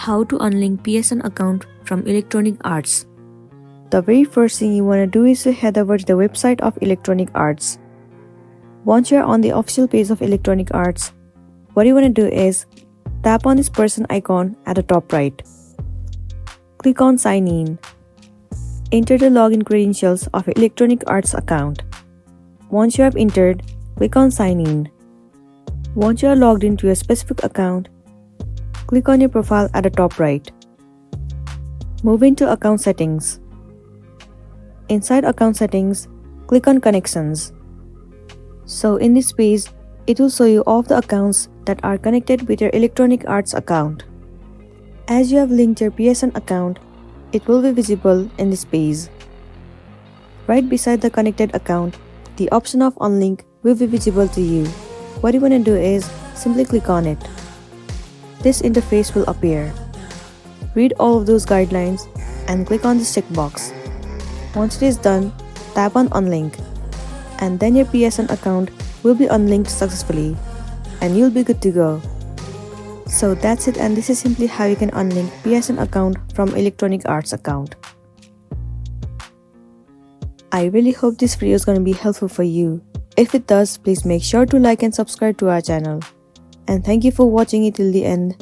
How to unlink PSN account from Electronic Arts. The very first thing you want to do is to head over to the website of Electronic Arts. Once you're on the official page of Electronic Arts, what you want to do is tap on this person icon at the top right. Click on Sign In. Enter the login credentials of your Electronic Arts account. Once you have entered, click on Sign In. Once you are logged into your specific account, click on your profile at the top right. Move into Account Settings. Inside Account Settings, click on Connections. So in this page, it will show you all of the accounts that are connected with your Electronic Arts account. As you have linked your PSN account, it will be visible in this page. Right beside the connected account, the option of Unlink will be visible to you. What you want to do is simply click on it. This interface will appear. Read all of those guidelines and click on this checkbox. Once it is done, tap on Unlink, and then your PSN account will be unlinked successfully and you'll be good to go. So that's it, and this is simply how you can unlink PSN account from Electronic Arts account. I really hope this video is going to be helpful for you. If it does, please make sure to like and subscribe to our channel. And thank you for watching it till the end.